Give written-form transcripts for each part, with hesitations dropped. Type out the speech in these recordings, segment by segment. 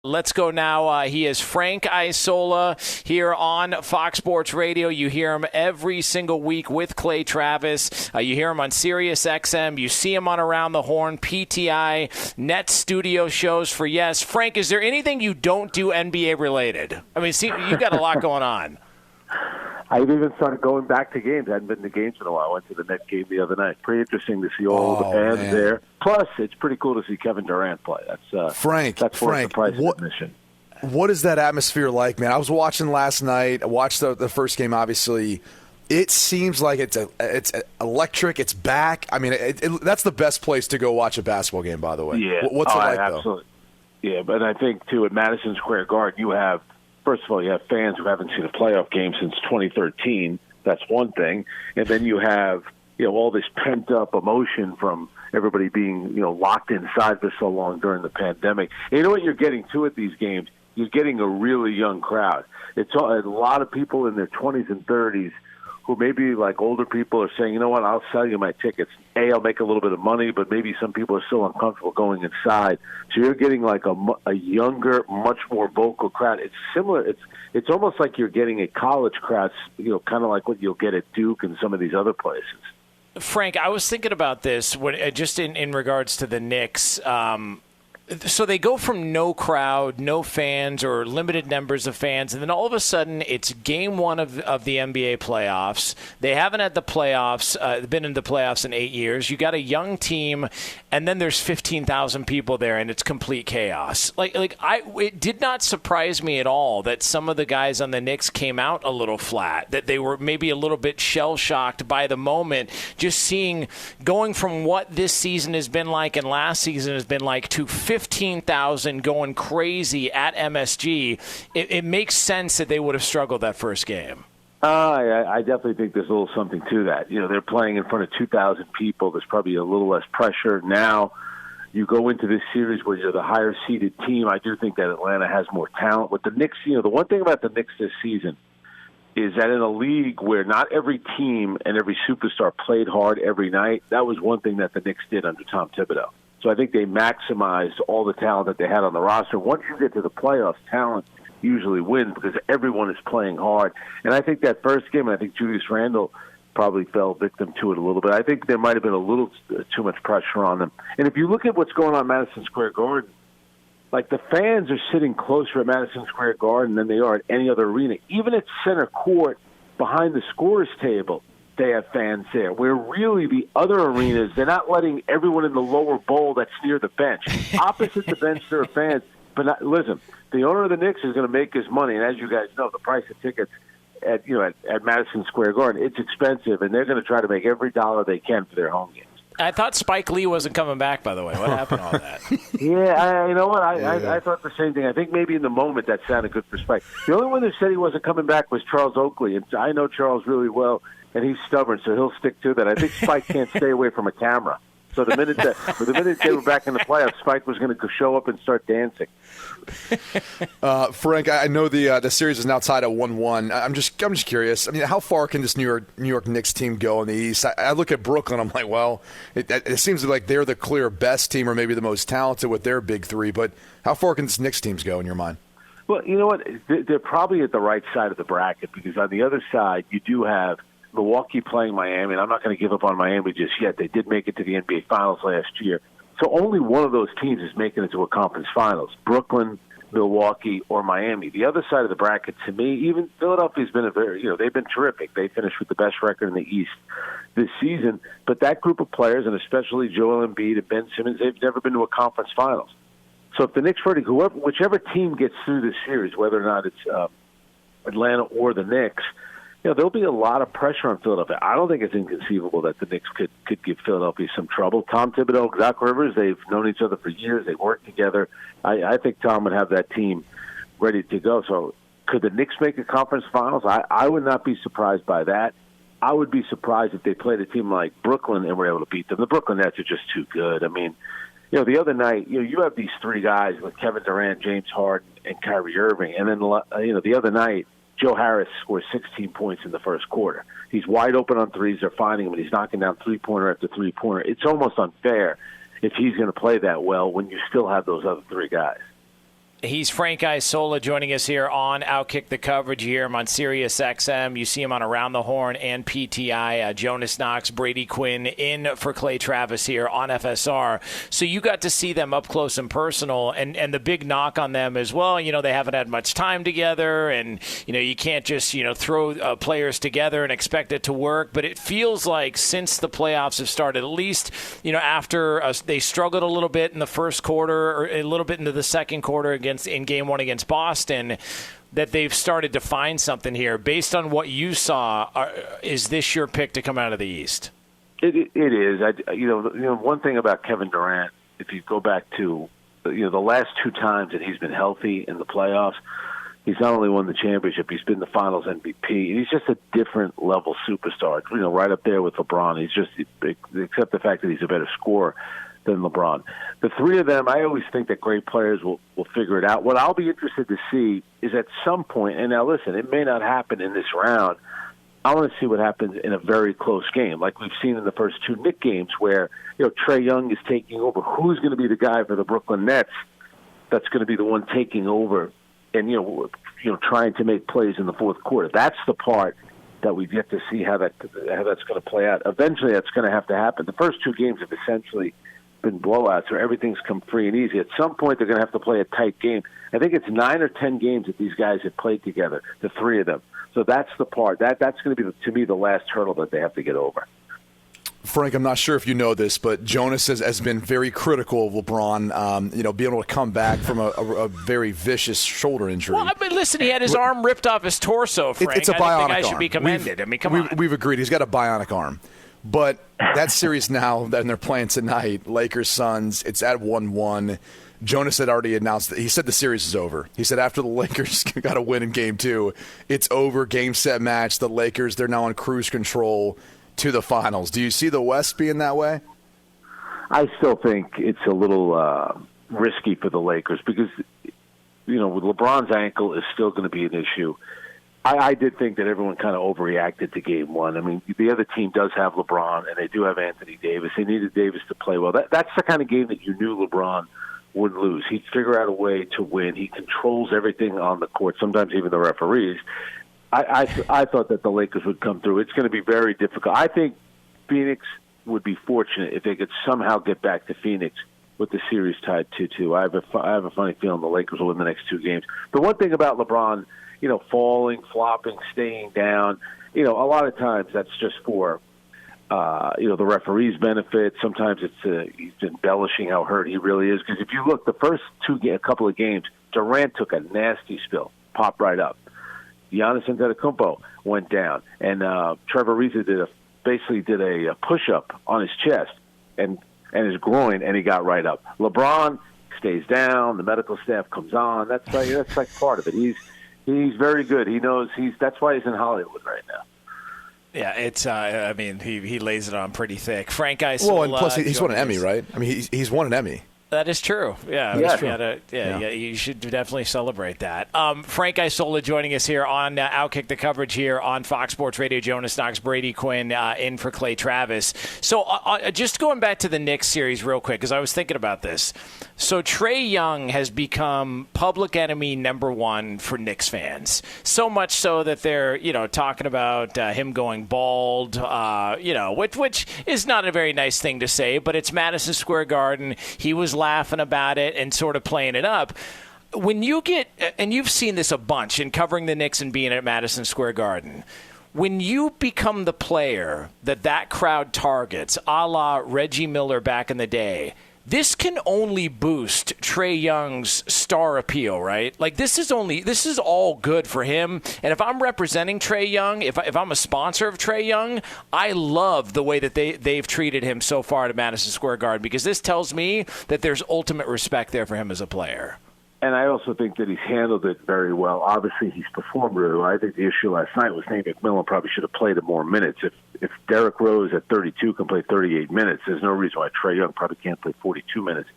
Let's go now. He is Frank Isola here on Fox Sports Radio. You hear him every single week with Clay Travis. You hear him on Sirius XM. You see him on Around the Horn, PTI, Net Studio shows for Yes. Frank, is there anything you don't do NBA related? I mean, see, you've got a lot going on. I've even started going back to games. I hadn't been to games in a while. I went to the Nets game the other night. Pretty interesting to see old fans there. Plus, it's pretty cool to see Kevin Durant play. That's Frank, worth the price of admission. What is that atmosphere like, man? I was watching last night. I watched the first game, obviously. It seems like it's electric. It's back. I mean, that's the best place to go watch a basketball game, by the way. Yeah. What's it like, absolutely. Though? Yeah, but I think, too, at Madison Square Garden, you have – first of all, you have fans who haven't seen a playoff game since 2013. That's one thing. And then you have, all this pent-up emotion from everybody being, locked inside for so long during the pandemic. And you know what you're getting, too, at these games? You're getting a really young crowd. It's a lot of people in their 20s and 30s who maybe like older people are saying, you know what, I'll sell you my tickets. I'll make a little bit of money, but maybe some people are still uncomfortable going inside. So you're getting like a younger, much more vocal crowd. It's similar. It's almost like you're getting a college crowd, kind of like what you'll get at Duke and some of these other places. Frank, I was thinking about this just in regards to the Knicks. So they go from no crowd, no fans, or limited numbers of fans, and then all of a sudden it's game one of the NBA playoffs. They haven't had the playoffs, been in the playoffs in 8 years. You got a young team, and then there's 15,000 people there, and it's complete chaos. It did not surprise me at all that some of the guys on the Knicks came out a little flat, that they were maybe a little bit shell-shocked by the moment, just going from what this season has been like and last season has been like to 15,000 going crazy at MSG. It makes sense that they would have struggled that first game. I definitely think there's a little something to that. They're playing in front of 2,000 people. There's probably a little less pressure. Now you go into this series where you're the higher-seeded team. I do think that Atlanta has more talent. With the Knicks, the one thing about the Knicks this season is that in a league where not every team and every superstar played hard every night, that was one thing that the Knicks did under Tom Thibodeau. So I think they maximized all the talent that they had on the roster. Once you get to the playoffs, talent usually wins because everyone is playing hard. And I think that first game, I think Julius Randle probably fell victim to it a little bit. I think there might have been a little too much pressure on them. And if you look at what's going on at Madison Square Garden, like the fans are sitting closer at Madison Square Garden than they are at any other arena. Even at center court behind the scorer's table, they have fans there, where really the other arenas, they're not letting everyone in the lower bowl that's near the bench. Opposite the bench, there are fans. But listen, the owner of the Knicks is going to make his money, and as you guys know, the price of tickets at Madison Square Garden, it's expensive, and they're going to try to make every dollar they can for their home games. I thought Spike Lee wasn't coming back, by the way. What happened to all that? Yeah, you know what? I thought the same thing. I think maybe in the moment that sounded good for Spike. The only one that said he wasn't coming back was Charles Oakley, and I know Charles really well. And he's stubborn, so he'll stick to that. I think Spike can't stay away from a camera. So the minute they were back in the playoffs, Spike was going to show up and start dancing. Frank, I know the series is now tied at 1-1. I'm just curious. I mean, how far can this New York Knicks team go in the East? I look at Brooklyn. I'm like, well, it seems like they're the clear best team, or maybe the most talented with their big three. But how far can this Knicks teams go in your mind? Well, you know what? They're probably at the right side of the bracket because on the other side, you do have Milwaukee playing Miami, and I'm not going to give up on Miami just yet. They did make it to the NBA Finals last year. So only one of those teams is making it to a conference finals, Brooklyn, Milwaukee, or Miami. The other side of the bracket, to me, even Philadelphia's been they've been terrific. They finished with the best record in the East this season. But that group of players, and especially Joel Embiid and Ben Simmons, they've never been to a conference finals. So if the Knicks, whichever team gets through this series, whether or not it's Atlanta or the Knicks, there'll be a lot of pressure on Philadelphia. I don't think it's inconceivable that the Knicks could give Philadelphia some trouble. Tom Thibodeau, Doc Rivers, they've known each other for years. They work together. I think Tom would have that team ready to go. So could the Knicks make a conference finals? I would not be surprised by that. I would be surprised if they played a team like Brooklyn and were able to beat them. The Brooklyn Nets are just too good. I mean, the other night, you have these three guys with Kevin Durant, James Harden, and Kyrie Irving. And then, the other night, Joe Harris scored 16 points in the first quarter. He's wide open on threes. They're finding him, and he's knocking down three-pointer after three-pointer. It's almost unfair if he's going to play that well when you still have those other three guys. He's Frank Isola joining us here on Outkick the Coverage. You hear him on Sirius XM. You see him on Around the Horn and PTI. Jonas Knox, Brady Quinn in for Clay Travis here on FSR. So you got to see them up close and personal. And the big knock on them as well, they haven't had much time together. And, you can't just, throw players together and expect it to work. But it feels like since the playoffs have started, at least, after they struggled a little bit in the first quarter or a little bit into the second quarter in Game 1 against Boston, that they've started to find something here. Based on what you saw, is this your pick to come out of the East? It is. One thing about Kevin Durant, if you go back to the last two times that he's been healthy in the playoffs, he's not only won the championship, he's been the Finals MVP. He's just a different level superstar. Right up there with LeBron. He's just, except the fact that he's a better scorer than LeBron. The three of them, I always think that great players will figure it out. What I'll be interested to see is at some point, and now listen, it may not happen in this round, I want to see what happens in a very close game, like we've seen in the first two Knicks games where, Trae Young is taking over. Who's going to be the guy for the Brooklyn Nets that's going to be the one taking over and, trying to make plays in the fourth quarter? That's the part that we've yet to see how that's going to play out. Eventually, that's going to have to happen. The first two games have essentially been blowouts where everything's come free and easy. At some point, they're going to have to play a tight game. I think it's 9 or 10 games that these guys have played together, the three of them. So that's the part. That's going to be, to me, the last hurdle that they have to get over. Frank, I'm not sure if you know this, but Jonas has been very critical of LeBron, being able to come back from a very vicious shoulder injury. Well, listen, he had his arm ripped off his torso, Frank. It's a bionic arm. I think I should be commended. Come on. We've agreed. He's got a bionic arm. But that series now, that they're playing tonight, Lakers-Suns, it's at 1-1. Jonas had already announced that he said the series is over. He said after the Lakers got a win in Game 2, it's over, game, set, match. The Lakers, they're now on cruise control to the finals. Do you see the West being that way? I still think it's a little risky for the Lakers because, with LeBron's ankle is still going to be an issue. I did think that everyone kind of overreacted to Game 1. I mean, the other team does have LeBron, and they do have Anthony Davis. They needed Davis to play well. That's the kind of game that you knew LeBron would lose. He'd figure out a way to win. He controls everything on the court, sometimes even the referees. I thought that the Lakers would come through. It's going to be very difficult. I think Phoenix would be fortunate if they could somehow get back to Phoenix with the series tied 2-2. I have a funny feeling the Lakers will win the next two games. The one thing about LeBron, falling, flopping, staying down, a lot of times that's just for, the referee's benefit. Sometimes it's he's embellishing how hurt he really is. Because if you look, the first a couple of games, Durant took a nasty spill, popped right up. Giannis Antetokounmpo went down, and Trevor Ariza basically did a push-up on his chest and his groin, and he got right up. LeBron stays down. The medical staff comes on. That's like part of it. He's very good. He knows that's why he's in Hollywood right now. Yeah, it's. He lays it on pretty thick. Frank Isola. Well, and plus he's won an Emmy, right? I mean, he's won an Emmy. That is true. Yeah, that's true. Yeah, you should definitely celebrate that. Frank Isola joining us here on Outkick the Coverage here on Fox Sports Radio. Jonas Knox, Brady Quinn in for Clay Travis. So just going back to the Knicks series real quick, because I was thinking about this. So Trae Young has become public enemy number one for Knicks fans. So much so that they're talking about him going bald. Which is not a very nice thing to say, but it's Madison Square Garden. He was laughing about it and sort of playing it up. When you get, and you've seen this a bunch in covering the Knicks and being at Madison Square Garden, when you become the player that crowd targets, a la Reggie Miller back in the day, this can only boost Trae Young's star appeal, right? Like this is all good for him. And if I'm representing Trae Young, if I'm a sponsor of Trae Young, I love the way that they've treated him so far at Madison Square Garden, because this tells me that there's ultimate respect there for him as a player. And I also think that he's handled it very well. Obviously, he's performed really well. I think the issue last night was Nate McMillan probably should have played more minutes. If Derrick Rose at 32 can play 38 minutes, there's no reason why Trae Young probably can't play 42 minutes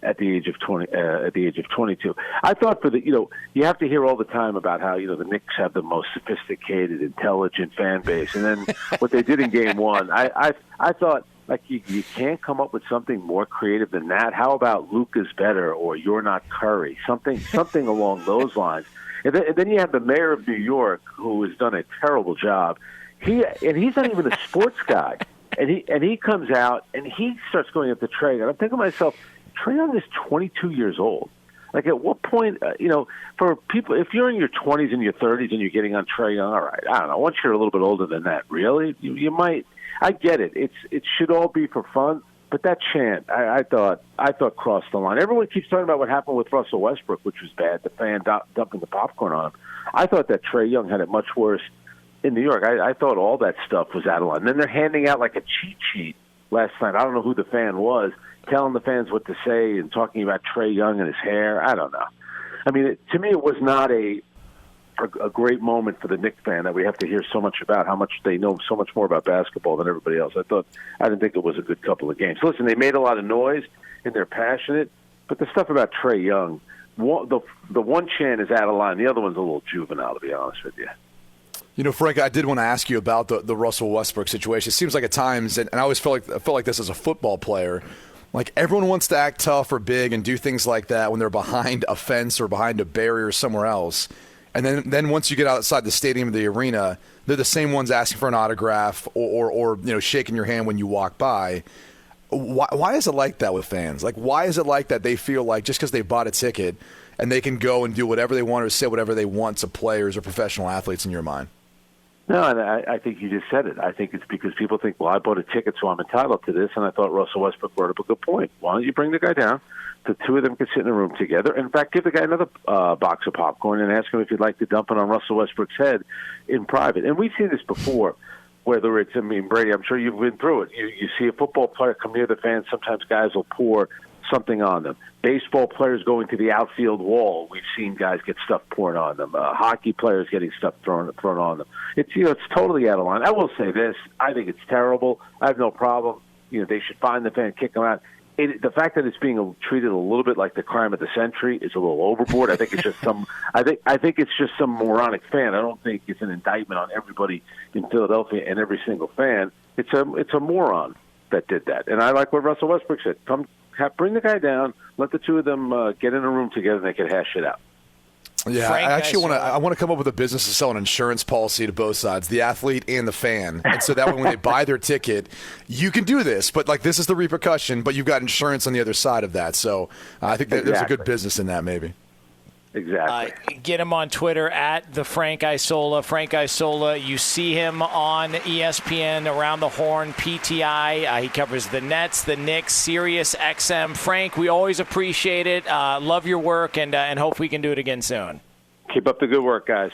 at the age of 22. I thought you have to hear all the time about how the Knicks have the most sophisticated, intelligent fan base, and then what they did in Game 1. I thought Like, you can't come up with something more creative than that. How about Luka's better or you're not Curry? Something along those lines. And then you have the mayor of New York, who has done a terrible job. He's not even a sports guy. And he comes out and he starts going up to Trae. And I'm thinking to myself, Trae Young is 22 years old. Like, at what point, for people, if you're in your 20s and your 30s and you're getting on Trae Young, all right, I don't know. Once you're a little bit older than that, really, you might. I get it. It should all be for fun, but that chant, I thought crossed the line. Everyone keeps talking about what happened with Russell Westbrook, which was bad. The fan dumping the popcorn on him. I thought that Trae Young had it much worse in New York. I thought all that stuff was out of line. And then they're handing out like a cheat sheet last night. I don't know who the fan was, telling the fans what to say and talking about Trae Young and his hair. I don't know. I mean, to me, it was not a great moment for the Knicks fan that we have to hear so much about how much they know so much more about basketball than everybody else. I didn't think it was a good couple of games. Listen, they made a lot of noise and they're passionate, but the stuff about Trae Young, the one chant is out of line. The other one's a little juvenile, to be honest with you. You know, Frank, I did want to ask you about the Russell Westbrook situation. It seems like at times, and I always felt like this as a football player, like everyone wants to act tough or big and do things like that when they're behind a fence or behind a barrier somewhere else. And then once you get outside the stadium or the arena, they're the same ones asking for an autograph or shaking your hand when you walk by. Why is it like that with fans? Like, why is it like that they feel like just because they bought a ticket and they can go and do whatever they want or say whatever they want to players or professional athletes in your mind? No, and I think you just said it. I think it's because people think, well, I bought a ticket, so I'm entitled to this. And I thought Russell Westbrook brought up a good point. Why don't you bring the guy down? The two of them could sit in a room together. In fact, give the guy another box of popcorn and ask him if he'd like to dump it on Russell Westbrook's head in private. And we've seen this before, whether it's, Brady, I'm sure you've been through it. You see a football player come near the fans, sometimes guys will pour something on them. Baseball players going to the outfield wall. We've seen guys get stuff poured on them. Hockey players getting stuff thrown on them. It's totally out of line. I will say this. I think it's terrible. I have no problem. They should find the fan, kick them out. The fact that it's being treated a little bit like the crime of the century is a little overboard. I think it's just some. I think it's just some moronic fan. I don't think it's an indictment on everybody in Philadelphia and every single fan. It's a moron that did that. And I like what Russell Westbrook said. Bring the guy down. Let the two of them get in a room together and they can hash it out. Yeah, Frank, I actually want to come up with a business to sell an insurance policy to both sides, the athlete and the fan. And so that way when they buy their ticket, you can do this, but like this is the repercussion, but you've got insurance on the other side of that. So I think there's a good business in that maybe. Exactly. Get him on Twitter at the Frank Isola. Frank Isola, you see him on ESPN, Around the Horn, PTI. He covers the Nets, the Knicks, Sirius XM. Frank, we always appreciate it. Love your work, and hope we can do it again soon. Keep up the good work, guys.